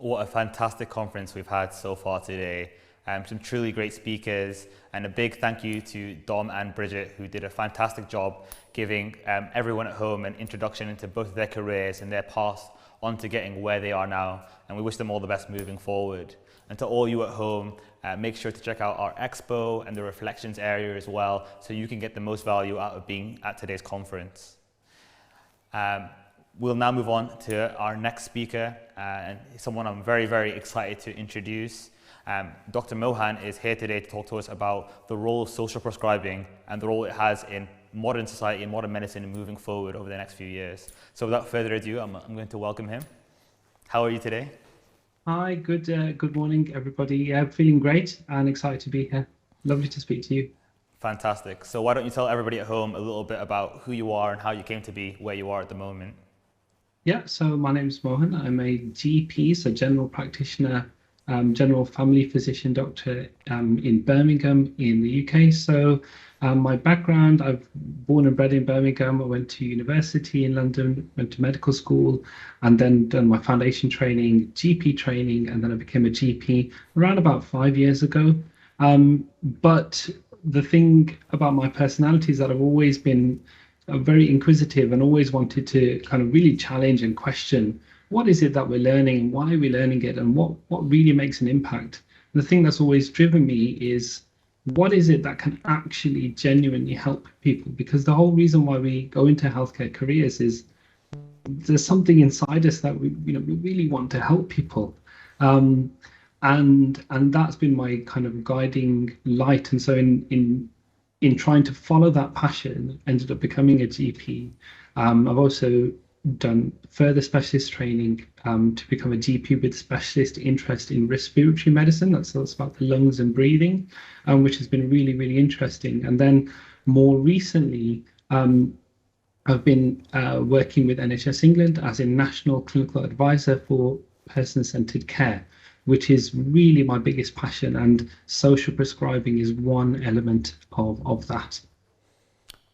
What a fantastic conference we've had so far today. Some truly great speakers, and a big thank you to Dom and Bridget, who did a fantastic job giving everyone at home an introduction into both their careers and their path onto getting where they are now. And we wish them all the best moving forward. And to all you at home, make sure to check out our expo and the reflections area as well, so you can get the most value out of being at today's conference. We'll now move on to our next speaker, and someone I'm very, very excited to introduce. Dr. Mohan is here today to talk to us about the role of social prescribing and the role it has in modern society and modern medicine moving forward over the next few years. So without further ado, I'm going to welcome him. How are you today? Hi, good morning, everybody. Yeah, feeling great and excited to be here. Lovely to speak to you. Fantastic. So why don't you tell everybody at home a little bit about who you are and how you came to be where you are at the moment? Yeah, so my name is Mohan. I'm a GP, so general practitioner, general family physician doctor in Birmingham in the UK. So my background, I've born and bred in Birmingham. I went to university in London, went to medical school, and then done my foundation training, GP training, and then I became a GP around about 5 years ago. But the thing about my personality is that I've always been very inquisitive and always wanted to kind of really challenge and question what is it that we're learning, why are we learning it, and what really makes an impact. And the thing that's always driven me is what is it that can actually genuinely help people? Because the whole reason why we go into healthcare careers is there's something inside us that we really want to help people. And that's been my kind of guiding light. And so in trying to follow that passion, ended up becoming a GP. I've also done further specialist training to become a GP with specialist interest in respiratory medicine. That's about the lungs and breathing, which has been really, really interesting. And then more recently, I've been working with NHS England as a national clinical advisor for person-centered care, which is really my biggest passion, and social prescribing is one element of that.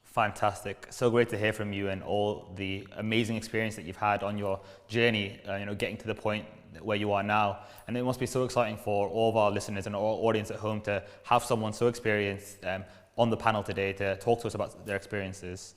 Fantastic. So great to hear from you and all the amazing experience that you've had on your journey, getting to the point where you are now. And it must be so exciting for all of our listeners and our audience at home to have someone so experienced on the panel today to talk to us about their experiences.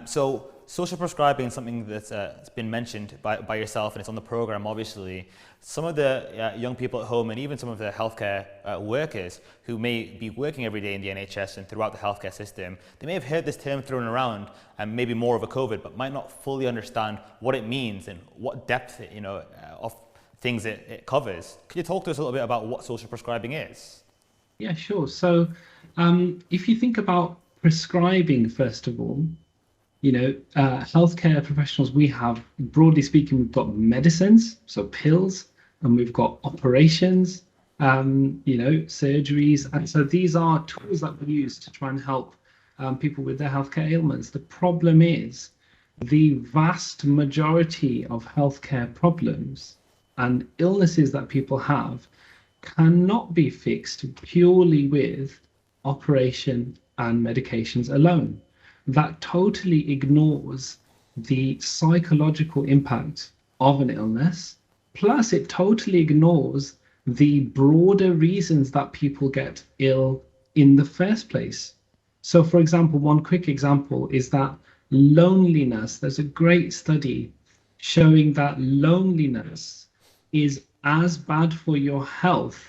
So social prescribing is something that's been mentioned by yourself, and it's on the program, obviously. Some of the young people at home, and even some of the healthcare workers who may be working every day in the NHS and throughout the healthcare system, they may have heard this term thrown around, and maybe more of a COVID, but might not fully understand what it means and what depth of things it covers. Could you talk to us a little bit about what social prescribing is? Yeah, sure. So if you think about prescribing, first of all, healthcare professionals, we have, broadly speaking, we've got medicines, so pills, and we've got operations, surgeries. And so these are tools that we use to try and help people with their healthcare ailments. The problem is the vast majority of healthcare problems and illnesses that people have cannot be fixed purely with operation and medications alone. That totally ignores the psychological impact of an illness. Plus, it totally ignores the broader reasons that people get ill in the first place. So, for example, one quick example is that loneliness. There's a great study showing that loneliness is as bad for your health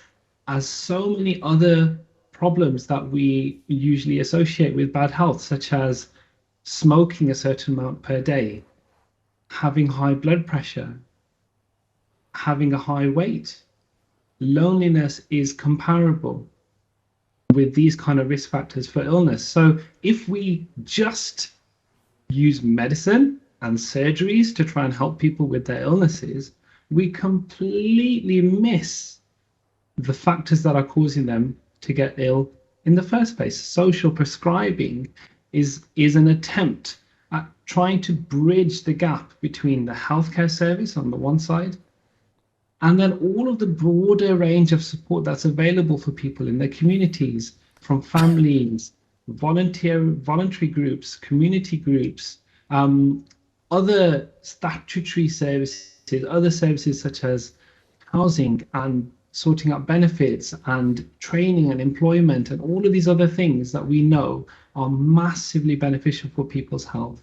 as so many other problems that we usually associate with bad health, such as smoking a certain amount per day, having high blood pressure, having a high weight. Loneliness is comparable with these kind of risk factors for illness. So if we just use medicine and surgeries to try and help people with their illnesses, we completely miss the factors that are causing them to get ill in the first place. Social prescribing is an attempt at trying to bridge the gap between the healthcare service on the one side and then all of the broader range of support that's available for people in their communities, from families, voluntary groups, community groups, other statutory services, other services such as housing and sorting out benefits and training and employment and all of these other things that we know are massively beneficial for people's health.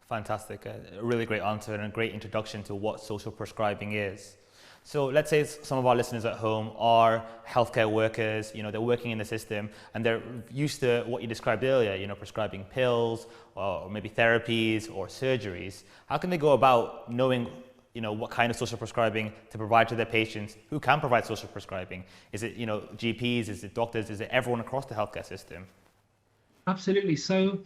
Fantastic. A really great answer and a great introduction to what social prescribing is. So let's say some of our listeners at home are healthcare workers, they're working in the system and they're used to what you described earlier, prescribing pills or maybe therapies or surgeries. How can they go about knowing, what kind of social prescribing to provide to their patients? Who can provide social prescribing? Is it, GPs? Is it doctors? Is it everyone across the healthcare system? Absolutely. So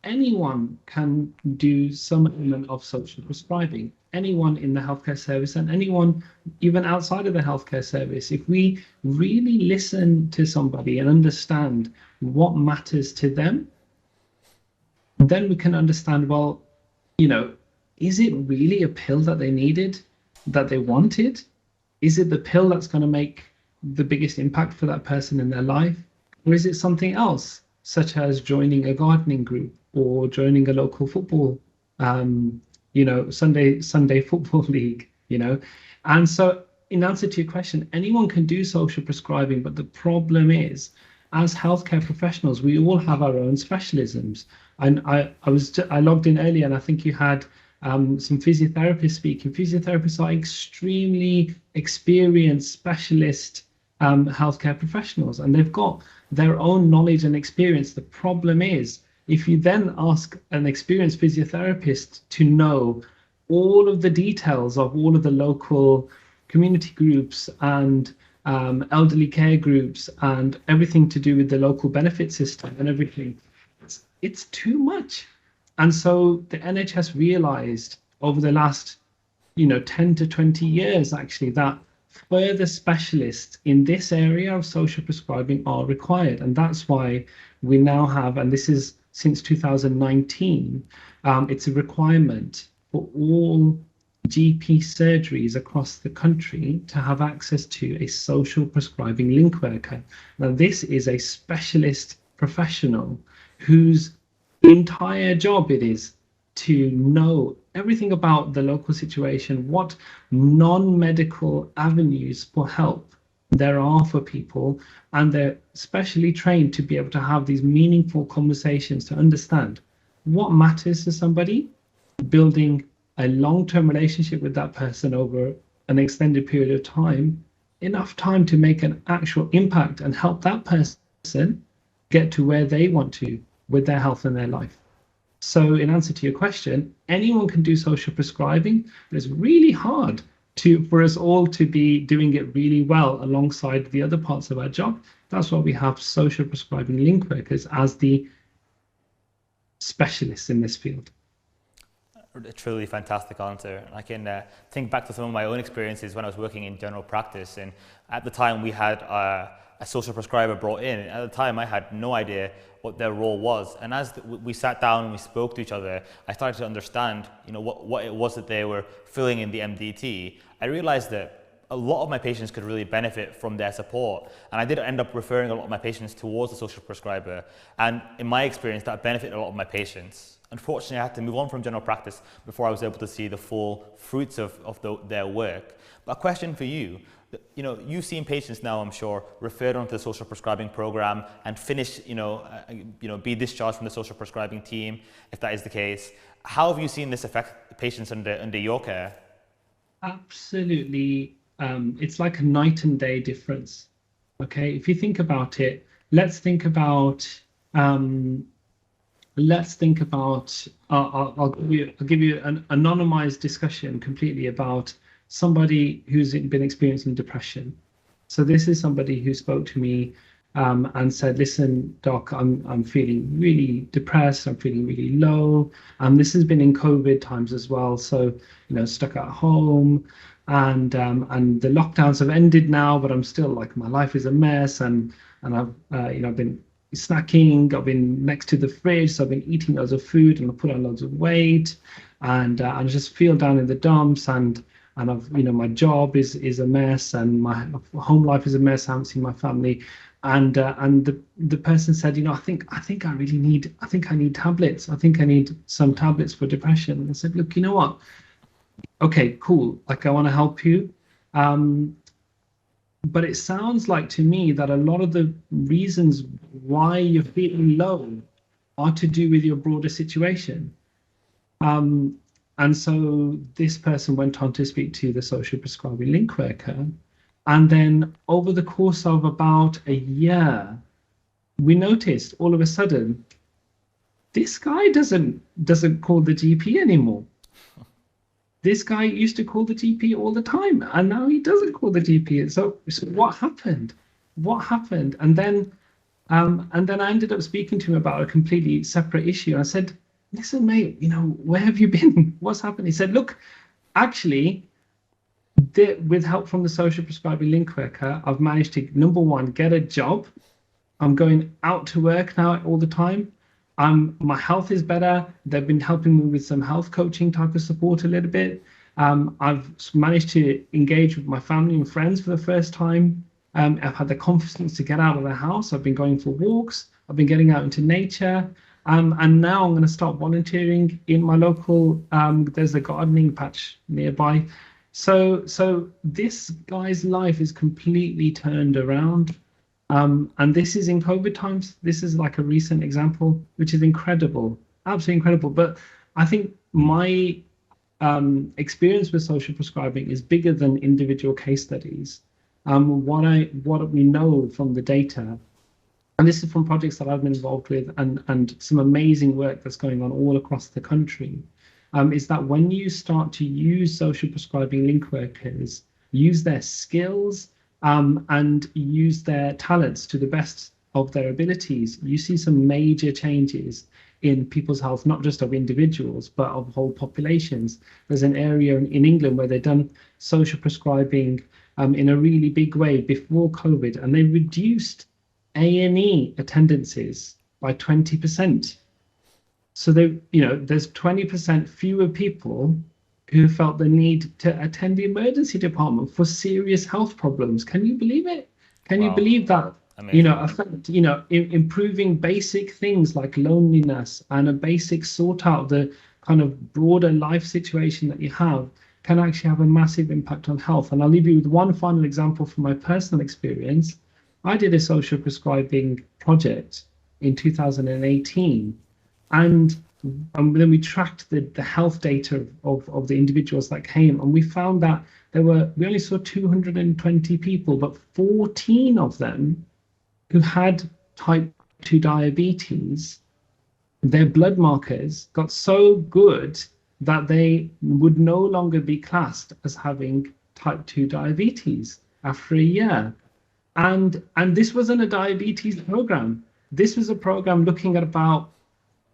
anyone can do some element of social prescribing. Anyone in the healthcare service and anyone even outside of the healthcare service. If we really listen to somebody and understand what matters to them, then we can understand, well, is it really a pill that they needed, that they wanted? Is it the pill that's going to make the biggest impact for that person in their life? Or is it something else, such as joining a gardening group or joining a local football, Sunday football league, And so in answer to your question, anyone can do social prescribing, but the problem is, as healthcare professionals, we all have our own specialisms. And I logged in earlier, and I think you had some physiotherapists speaking. Physiotherapists are extremely experienced specialist healthcare professionals, and they've got their own knowledge and experience. The problem is, if you then ask an experienced physiotherapist to know all of the details of all of the local community groups and elderly care groups and everything to do with the local benefit system and everything, it's too much. And so the NHS realized over the last 10 to 20 years actually that further specialists in this area of social prescribing are required. And that's why we now have, and this is since 2019, it's a requirement for all GP surgeries across the country to have access to a social prescribing link worker. Now, this is a specialist professional whose entire job it is to know everything about the local situation, what non-medical avenues for help there are for people, and they're specially trained to be able to have these meaningful conversations to understand what matters to somebody, building a long-term relationship with that person over an extended period of time, enough time to make an actual impact and help that person get to where they want to with their health and their life. So in answer to your question, anyone can do social prescribing, but it's really hard for us all to be doing it really well alongside the other parts of our job. That's why we have social prescribing link workers as the specialists in this field. A truly fantastic answer. I can think back to some of my own experiences when I was working in general practice, and at the time we had a social prescriber brought in. At the time I had no idea what their role was, and as we sat down and we spoke to each other, I started to understand what it was that they were filling in the MDT. I realized that a lot of my patients could really benefit from their support, and I did end up referring a lot of my patients towards the social prescriber, and in my experience that benefited a lot of my patients. Unfortunately, I had to move on from general practice before I was able to see the full fruits of their work. But a question for you, you've seen patients now, I'm sure, referred onto the social prescribing program and finish, be discharged from the social prescribing team, if that is the case. How have you seen this affect patients under your care? Absolutely. It's like a night and day difference. Okay, if you think about it, let's think about I'll give you an anonymized discussion completely about somebody who's been experiencing depression. So this is somebody who spoke to me and said, listen, doc, I'm feeling really depressed, I'm feeling really low. This has been in COVID times as well. So, stuck at home, and the lockdowns have ended now, but I'm still like, my life is a mess, and I've I've been snacking, I've been next to the fridge, so I've been eating loads of food and I've put on loads of weight, and I just feel down in the dumps, and I've my job is a mess, and my home life is a mess. I haven't seen my family, and the person said, I think I need tablets. I think I need some tablets for depression. And I said, look, you know what? Okay, cool. Like, I want to help you, But it sounds like to me that a lot of the reasons why you're feeling low are to do with your broader situation. Um, and so this person went on to speak to the social prescribing link worker. And then over the course of about a year, we noticed all of a sudden, this guy doesn't call the GP anymore. This guy used to call the GP all the time, and now he doesn't call the GP. So what happened? What happened? And then I ended up speaking to him about a completely separate issue. I said, listen, mate, where have you been? What's happened? He said, look, actually, with help from the social prescribing link worker, I've managed to, number one, get a job. I'm going out to work now all the time. My health is better. They've been helping me with some health coaching type of support a little bit. I've managed to engage with my family and friends for the first time. I've had the confidence to get out of the house. I've been going for walks. I've been getting out into nature. And now I'm going to start volunteering in my local, there's a gardening patch nearby. So this guy's life is completely turned around. And this is in COVID times. This is like a recent example, which is incredible, absolutely incredible. But I think my experience with social prescribing is bigger than individual case studies. What we know from the data, and this is from projects that I've been involved with, and some amazing work that's going on all across the country, is that when you start to use social prescribing link workers, use their skills, and use their talents to the best of their abilities, you see some major changes in people's health, not just of individuals, but of whole populations. There's an area in England where they've done social prescribing in a really big way before COVID, and they reduced A&E attendances by 20%. So there's 20% fewer people who felt the need to attend the emergency department for serious health problems. Can you believe it? Can you believe that? Amazing. Affect, improving basic things like loneliness and a basic sort out the kind of broader life situation that you have can actually have a massive impact on health. And I'll leave you with one final example from my personal experience. I did a social prescribing project in 2018, and then we tracked the health data of the individuals that came, and we found that we only saw 220 people, but 14 of them who had type 2 diabetes, their blood markers got so good that they would no longer be classed as having type 2 diabetes after a year. And this wasn't a diabetes program. This was a program looking at about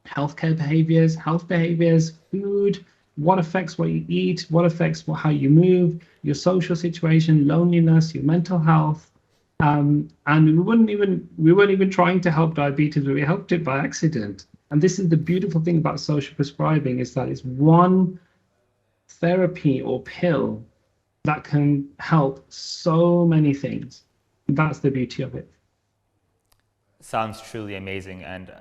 healthcare behaviors, health behaviors, food, what affects what you eat, what affects how you move, your social situation, loneliness, your mental health. And we weren't even trying to help diabetes, but we helped it by accident. And this is the beautiful thing about social prescribing, is that it's one therapy or pill that can help so many things. That's the beauty of it. Sounds truly amazing, and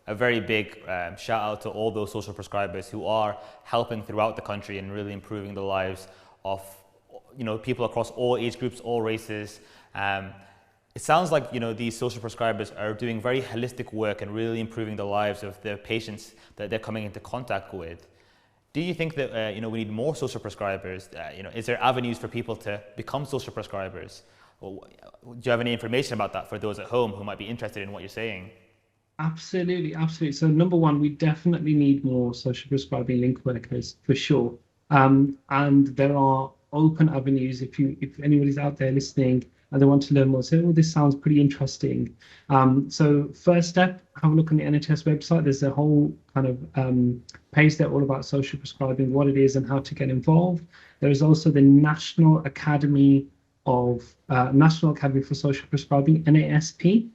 a very big shout out to all those social prescribers who are helping throughout the country and really improving the lives of people across all age groups, all races. It sounds like these social prescribers are doing very holistic work and really improving the lives of the patients that they're coming into contact with. Do you think that we need more social prescribers? Is there avenues for people to become social prescribers? Do you have any information about that for those at home who might be interested in what you're saying? Absolutely, absolutely. So number one, we definitely need more social prescribing link workers for sure. And there are open avenues if anybody's out there listening and they want to learn more. So, this sounds pretty interesting. So first step, have a look on the NHS website. There's a whole kind of page there all about social prescribing, what it is and how to get involved. There is also the National Academy for Social Prescribing, NASP.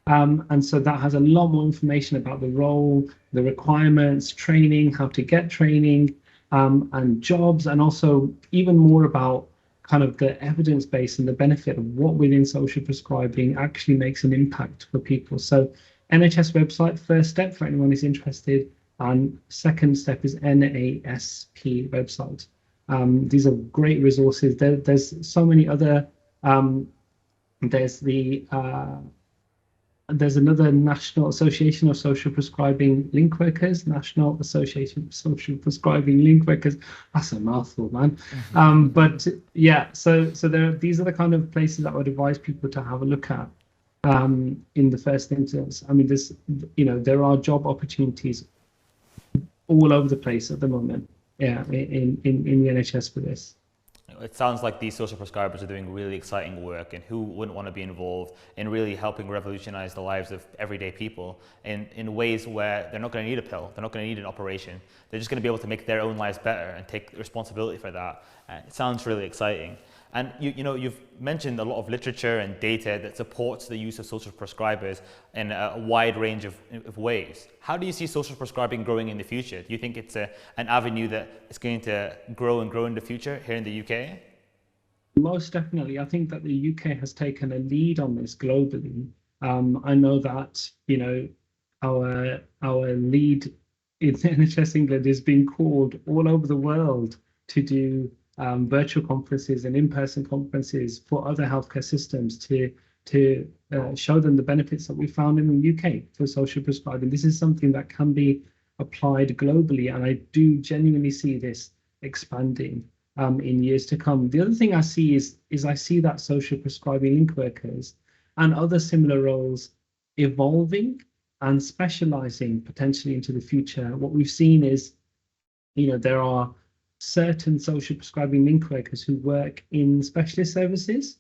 And so that has a lot more information about the role, the requirements, training, how to get training, and jobs, and also even more about kind of the evidence base and the benefit of what within social prescribing actually makes an impact for people. So NHS website, first step for anyone who's interested, and second step is NASP website. These are great resources. There's so many other. There's the there's another National Association of Social Prescribing Link Workers, National Association of Social Prescribing Link Workers. That's a mouthful, man. But yeah, so these are the kind of places that I would advise people to have a look at in the first instance. I mean, there are job opportunities all over the place at the moment. Yeah, in the NHS for this. It sounds like these social prescribers are doing really exciting work, and who wouldn't want to be involved in really helping revolutionize the lives of everyday people in ways where they're not going to need a pill, they're not going to need an operation, they're just going to be able to make their own lives better and take responsibility for that. It sounds really exciting. And you've mentioned a lot of literature and data that supports the use of social prescribers in a wide range of ways. How do you see social prescribing growing in the future? Do you think it's an avenue that is going to grow and grow in the future here in the UK? Most definitely. I think that the UK has taken a lead on this globally. I know that, our lead in NHS England is being called all over the world to do virtual conferences and in-person conferences for other healthcare systems to show them the benefits that we found in the UK for social prescribing. This is something that can be applied globally, and I do genuinely see this expanding in years to come. The other thing I see is I see that social prescribing link workers and other similar roles evolving and specializing potentially into the future. What we've seen is, there are certain social prescribing link workers who work in specialist services.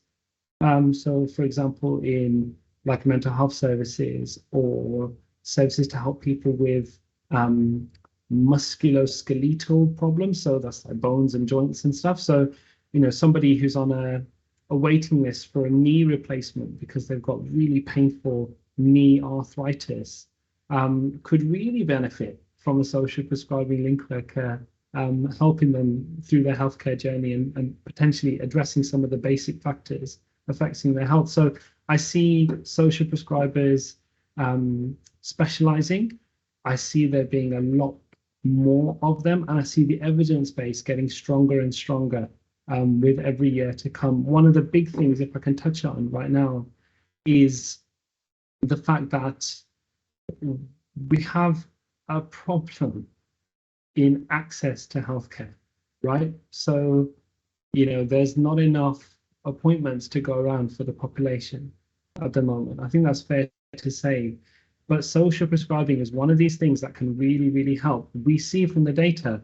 So, for example, in like mental health services or services to help people with musculoskeletal problems. So that's like bones and joints and stuff. So, somebody who's on a waiting list for a knee replacement because they've got really painful knee arthritis could really benefit from a social prescribing link worker helping them through their healthcare journey and potentially addressing some of the basic factors affecting their health. So I see social prescribers specializing. I see there being a lot more of them, and I see the evidence base getting stronger and stronger with every year to come. One of the big things, if I can touch on right now, is the fact that we have a problem in access to healthcare, right? So, there's not enough appointments to go around for the population at the moment. I think that's fair to say. But social prescribing is one of these things that can really, really help. We see from the data,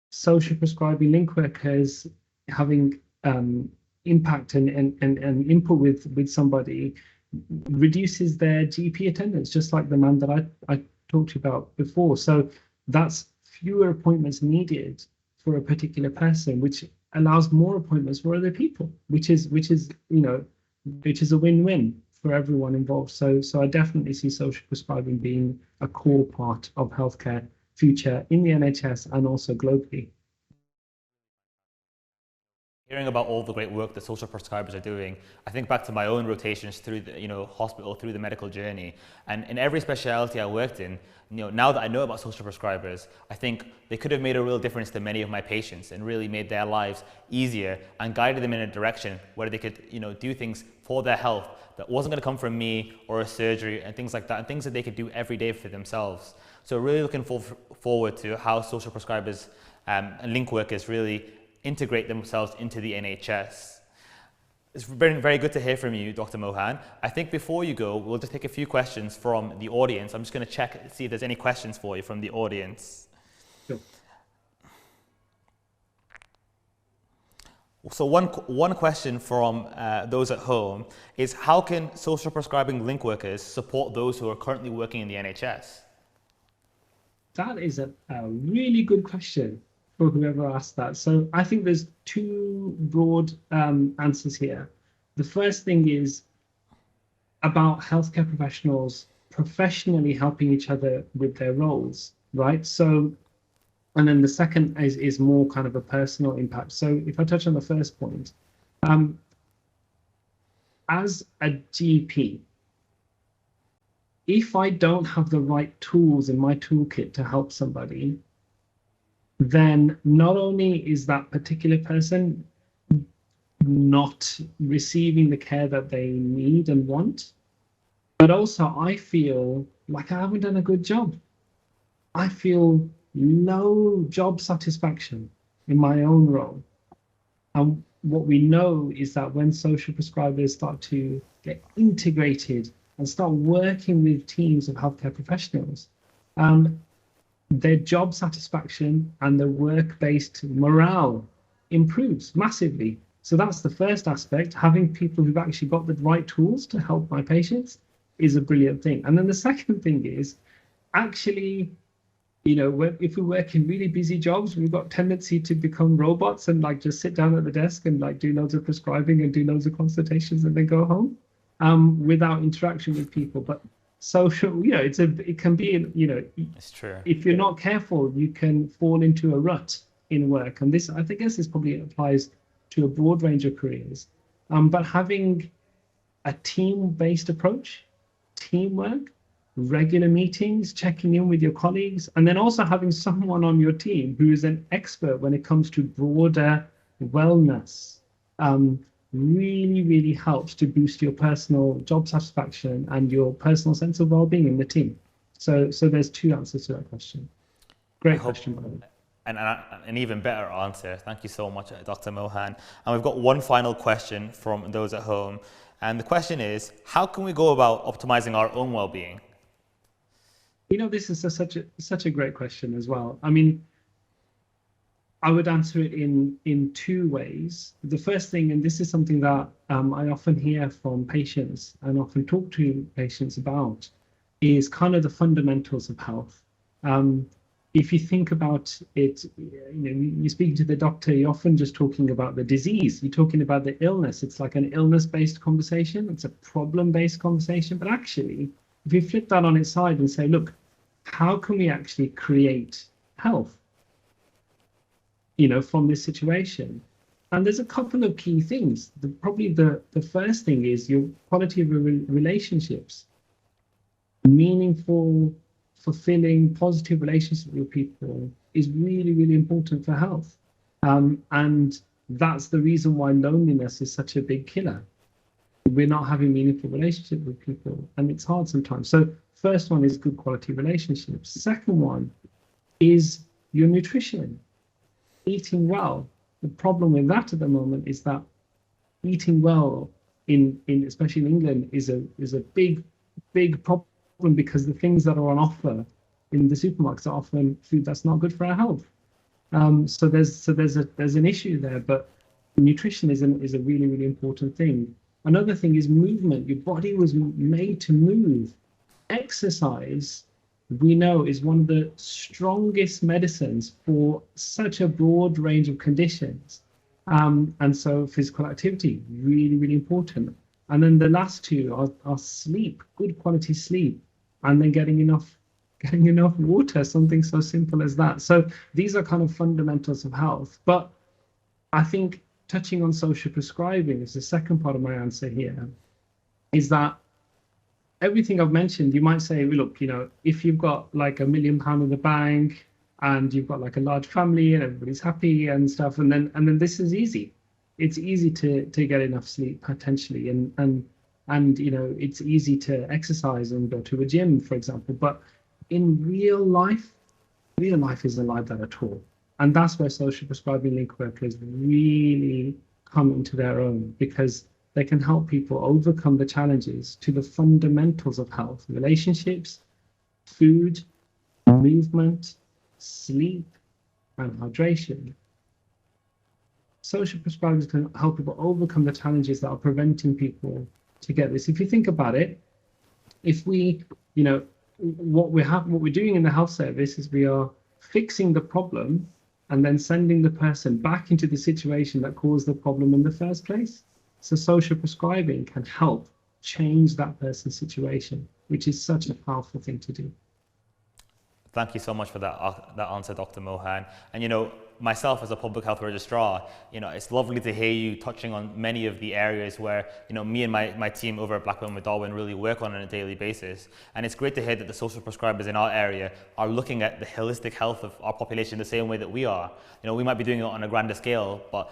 social prescribing link workers having impact and input with somebody reduces their GP attendance, just like the man that I talked to you about before. So that's fewer appointments needed for a particular person, which allows more appointments for other people, which is a win-win for everyone involved. So I definitely see social prescribing being a core part of healthcare future in the NHS and also globally. Hearing about all the great work that social prescribers are doing, I think back to my own rotations through the hospital, through the medical journey, and in every specialty I worked in, now that I know about social prescribers, I think they could have made a real difference to many of my patients and really made their lives easier and guided them in a direction where they could do things for their health that wasn't going to come from me or a surgery and things like that, and things that they could do every day for themselves. So really looking forward to how social prescribers and link workers really integrate themselves into the NHS. It's been very good to hear from you, Dr. Mohan. I think before you go, we'll just take a few questions from the audience. I'm just going to check, see if there's any questions for you from the audience. Sure. So one question from those at home is, how can social prescribing link workers support those who are currently working in the NHS? That is a really good question for whoever asked that. So I think there's two broad answers here. The first thing is about healthcare professionals professionally helping each other with their roles, right? So, and then the second is more kind of a personal impact. So if I touch on the first point, as a GP, if I don't have the right tools in my toolkit to help somebody, then not only is that particular person not receiving the care that they need and want, but also I feel like I haven't done a good job. I feel low job satisfaction in my own role. And what we know is that when social prescribers start to get integrated and start working with teams of healthcare professionals, um, their job satisfaction and their work-based morale improves massively. So that's the first aspect. Having people who've actually got the right tools to help my patients is a brilliant thing. And then the second thing is actually, if we work in really busy jobs, we've got tendency to become robots and like just sit down at the desk and like do loads of prescribing and do loads of consultations and then go home, without interaction with people. But social, it can be, It's true. if you're not careful, you can fall into a rut in work. And this, I think, this probably applies to a broad range of careers. But having a team-based approach, teamwork, regular meetings, checking in with your colleagues, and then also having someone on your team who is an expert when it comes to broader wellness, really, really helps to boost your personal job satisfaction and your personal sense of well-being in the team. So there's two answers to that question. I Great hope, question, by the way. and an even better answer. Thank you so much, Dr. Mohan. And we've got one final question from those at home. And the question is, how can we go about optimizing our own well-being? This is such a great question as well. I mean, I would answer it in two ways. The first thing, and this is something that I often hear from patients and often talk to patients about, is kind of the fundamentals of health. If you think about it, you speak to the doctor, you're often just talking about the disease. You're talking about the illness. It's like an illness-based conversation. It's a problem-based conversation. But actually, if you flip that on its side and say, look, how can we actually create health, from this situation? And there's a couple of key things. Probably the first thing is your quality of relationships. Meaningful, fulfilling, positive relationships with people is really, really important for health. And that's the reason why loneliness is such a big killer. We're not having meaningful relationships with people, and it's hard sometimes. So first one is good quality relationships. Second one is your nutrition, eating well. The problem with that at the moment is that eating well in especially in England is a big problem, because the things that are on offer in the supermarkets are often food that's not good for our health. So there's an issue there, but nutrition is a really, really important thing. Another thing is movement. Your body was made to move. Exercise, we know, is one of the strongest medicines for such a broad range of conditions. And so physical activity, really, really important. And then the last two are sleep, good quality sleep, and then getting enough water, something so simple as that. So these are kind of fundamentals of health. But I think touching on social prescribing is the second part of my answer here, is that everything I've mentioned, you might say, look, if you've got like £1 million in the bank and you've got like a large family and everybody's happy and stuff, and then this is easy. It's easy to get enough sleep potentially, and it's easy to exercise and go to a gym, for example. But in real life isn't like that at all. And that's where social prescribing link workers really come into their own, because they can help people overcome the challenges to the fundamentals of health: relationships, food, movement, sleep, and hydration. Social prescribers can help people overcome the challenges that are preventing people to get this. If you think about it, if we, what we're doing in the health service is we are fixing the problem and then sending the person back into the situation that caused the problem in the first place. So social prescribing can help change that person's situation, which is such a powerful thing to do. Thank you so much for that answer, Dr. Mohan. And myself as a public health registrar, it's lovely to hear you touching on many of the areas where, me and my team over at Black Women with Darwin really work on a daily basis. And it's great to hear that the social prescribers in our area are looking at the holistic health of our population the same way that we are. We might be doing it on a grander scale, but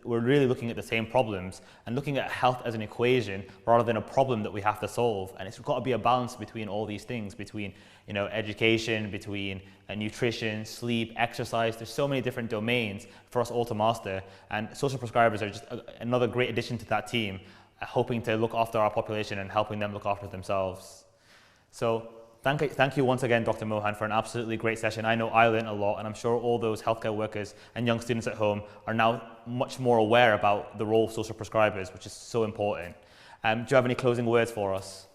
we're really looking at the same problems and looking at health as an equation rather than a problem that we have to solve. And it's got to be a balance between all these things, between education, between nutrition, sleep, exercise. There's so many different domains for us all to master, and social prescribers are just another great addition to that team, hoping to look after our population and helping them look after themselves. So thank you once again, Dr. Mohan, for an absolutely great session. I know I learned a lot, and I'm sure all those healthcare workers and young students at home are now much more aware about the role of social prescribers, which is so important. Do you have any closing words for us?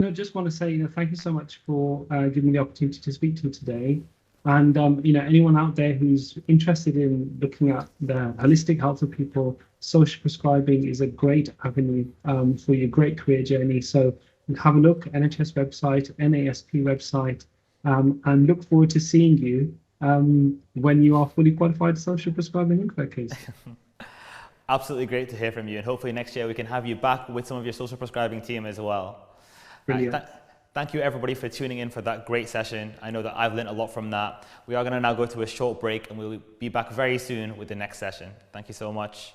No, just want to say, thank you so much for giving me the opportunity to speak to you today. And, anyone out there who's interested in looking at the holistic health of people, social prescribing is a great avenue for your great career journey. So have a look, NHS website, NASP website, and look forward to seeing you when you are fully qualified social prescribing info case. Absolutely great to hear from you. And hopefully next year we can have you back with some of your social prescribing team as well. Thank you everybody for tuning in for that great session. I know that I've learned a lot from that. We are going to now go to a short break, and we'll be back very soon with the next session. Thank you so much.